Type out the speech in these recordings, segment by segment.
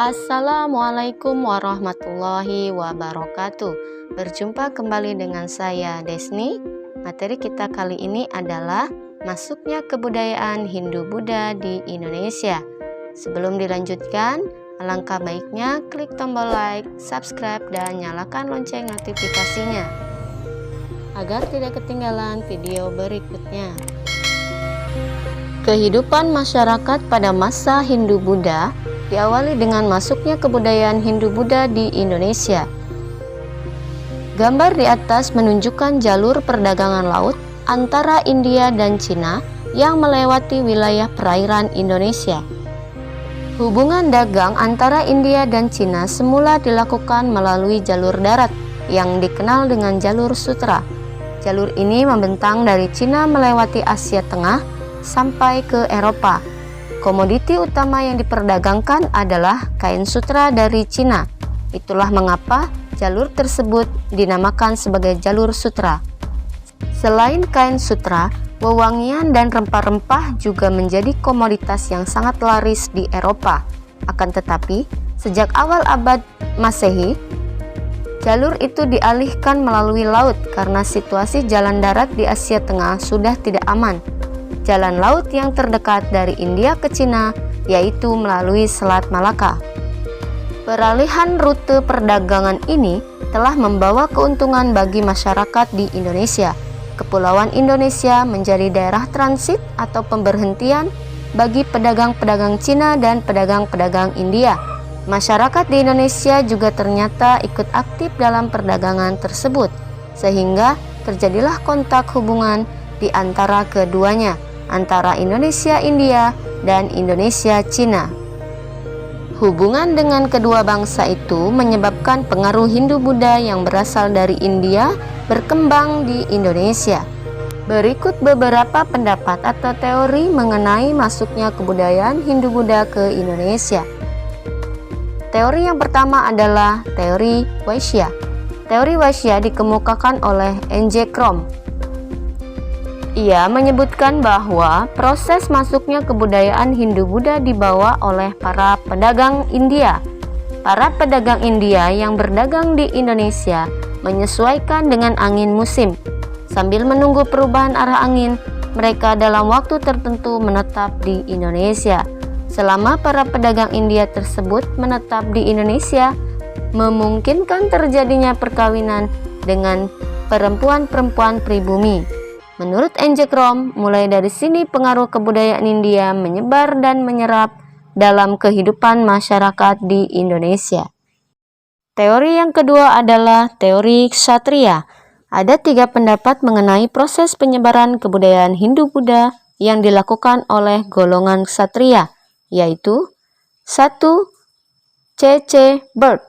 Assalamualaikum warahmatullahi wabarakatuh. Berjumpa kembali dengan saya Desni. Materi kita kali ini adalah masuknya kebudayaan Hindu-Buddha di Indonesia. Sebelum dilanjutkan, alangkah baiknya klik tombol like, subscribe, dan nyalakan lonceng notifikasinya agar tidak ketinggalan video berikutnya. Kehidupan masyarakat pada masa Hindu-Buddha diawali dengan masuknya kebudayaan Hindu-Buddha di Indonesia. Gambar di atas menunjukkan jalur perdagangan laut antara India dan Cina yang melewati wilayah perairan Indonesia. Hubungan dagang antara India dan Cina semula dilakukan melalui jalur darat yang dikenal dengan jalur sutra. Jalur ini membentang dari Cina melewati Asia Tengah sampai ke Eropa. Komoditi utama yang diperdagangkan adalah kain sutra dari Cina. Itulah mengapa jalur tersebut dinamakan sebagai jalur sutra. Selain kain sutra, wewangian dan rempah-rempah juga menjadi komoditas yang sangat laris di Eropa. Akan tetapi, sejak awal abad Masehi, jalur itu dialihkan melalui laut karena situasi jalan darat di Asia Tengah sudah tidak aman. Jalan laut yang terdekat dari India ke Cina yaitu melalui Selat Malaka. Peralihan rute perdagangan ini telah membawa keuntungan bagi masyarakat di Indonesia. Kepulauan Indonesia menjadi daerah transit atau pemberhentian bagi pedagang-pedagang Cina dan pedagang-pedagang India. Masyarakat di Indonesia juga ternyata ikut aktif dalam perdagangan tersebut, sehingga terjadilah kontak hubungan di antara keduanya, antara Indonesia-India dan Indonesia-Cina. Hubungan dengan kedua bangsa itu menyebabkan pengaruh Hindu-Buddha yang berasal dari India berkembang di Indonesia. Berikut beberapa pendapat atau teori mengenai masuknya kebudayaan Hindu-Buddha ke Indonesia. Teori yang pertama adalah teori Vaishya. Teori Vaishya dikemukakan oleh N.J. Krom. Ia menyebutkan bahwa proses masuknya kebudayaan Hindu-Buddha dibawa oleh para pedagang India. Para pedagang India yang berdagang di Indonesia menyesuaikan dengan angin musim. Sambil menunggu perubahan arah angin, mereka dalam waktu tertentu menetap di Indonesia. Selama para pedagang India tersebut menetap di Indonesia, memungkinkan terjadinya perkawinan dengan perempuan-perempuan pribumi. Menurut N.J. Krom, mulai dari sini pengaruh kebudayaan India menyebar dan menyerap dalam kehidupan masyarakat di Indonesia. Teori yang kedua adalah teori Ksatria. Ada 3 pendapat mengenai proses penyebaran kebudayaan Hindu-Buddha yang dilakukan oleh golongan Ksatria, yaitu 1. C.C. Bird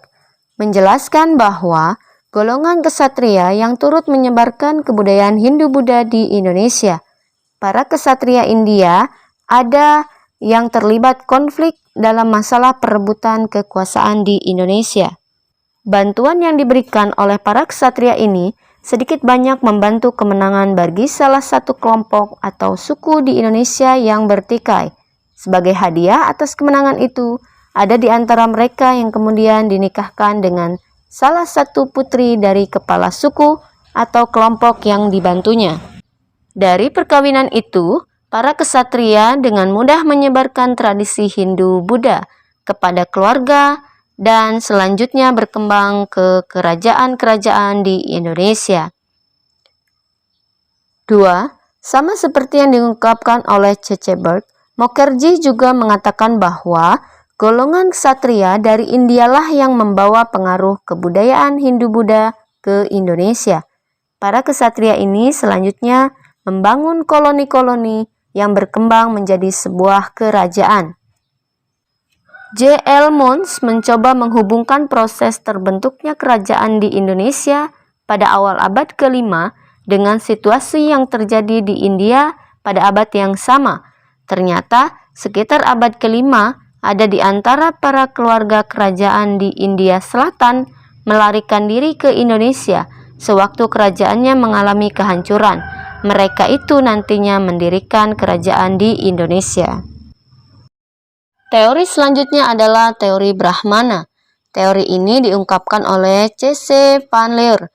menjelaskan bahwa golongan ksatria yang turut menyebarkan kebudayaan Hindu-Buddha di Indonesia. Para ksatria India ada yang terlibat konflik dalam masalah perebutan kekuasaan di Indonesia. Bantuan yang diberikan oleh para ksatria ini sedikit banyak membantu kemenangan bagi salah satu kelompok atau suku di Indonesia yang bertikai. Sebagai hadiah atas kemenangan itu, ada di antara mereka yang kemudian dinikahkan dengan salah satu putri dari kepala suku atau kelompok yang dibantunya. Dari perkawinan itu, para ksatria dengan mudah menyebarkan tradisi Hindu-Buddha kepada keluarga dan selanjutnya berkembang ke kerajaan-kerajaan di Indonesia. 2. Sama seperti yang diungkapkan oleh C.C. Bird, Mukherjee juga mengatakan bahwa golongan ksatria dari Indialah yang membawa pengaruh kebudayaan Hindu-Buddha ke Indonesia. Para ksatria ini selanjutnya membangun koloni-koloni yang berkembang menjadi sebuah kerajaan. J.L. Mons mencoba menghubungkan proses terbentuknya kerajaan di Indonesia pada awal abad ke-5 dengan situasi yang terjadi di India pada abad yang sama. Ternyata sekitar abad ke-5 ada di antara para keluarga kerajaan di India Selatan melarikan diri ke Indonesia sewaktu kerajaannya mengalami kehancuran. Mereka itu nantinya mendirikan kerajaan di Indonesia. Teori selanjutnya adalah teori Brahmana. Teori ini diungkapkan oleh C.C. Van Leer.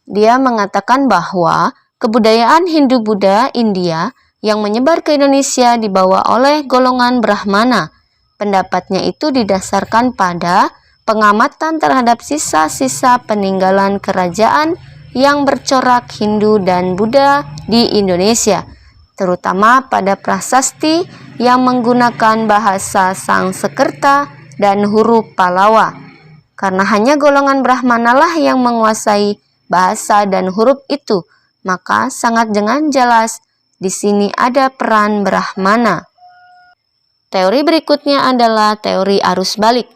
Dia mengatakan bahwa kebudayaan Hindu-Buddha India yang menyebar ke Indonesia dibawa oleh golongan Brahmana. Pendapatnya itu didasarkan pada pengamatan terhadap sisa-sisa peninggalan kerajaan yang bercorak Hindu dan Buddha di Indonesia, terutama pada prasasti yang menggunakan bahasa Sanskerta dan huruf Pallawa. Karena hanya golongan Brahmana lah yang menguasai bahasa dan huruf itu, maka sangat dengan jelas di sini ada peran Brahmana. Teori berikutnya adalah teori arus balik.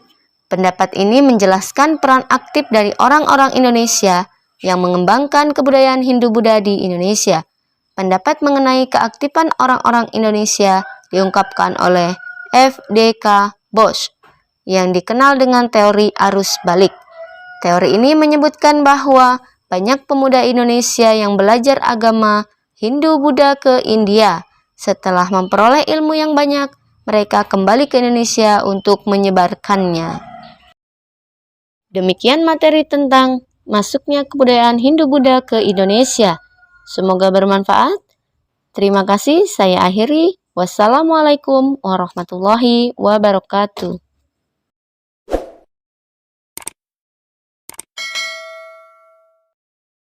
Pendapat ini menjelaskan peran aktif dari orang-orang Indonesia yang mengembangkan kebudayaan Hindu-Buddha di Indonesia. Pendapat mengenai keaktifan orang-orang Indonesia diungkapkan oleh F.D.K. Bosch yang dikenal dengan teori arus balik. Teori ini menyebutkan bahwa banyak pemuda Indonesia yang belajar agama Hindu-Buddha ke India. Setelah memperoleh ilmu yang banyak, mereka kembali ke Indonesia untuk menyebarkannya. Demikian materi tentang masuknya kebudayaan Hindu-Buddha ke Indonesia. Semoga bermanfaat. Terima kasih, saya akhiri. Wassalamualaikum warahmatullahi wabarakatuh.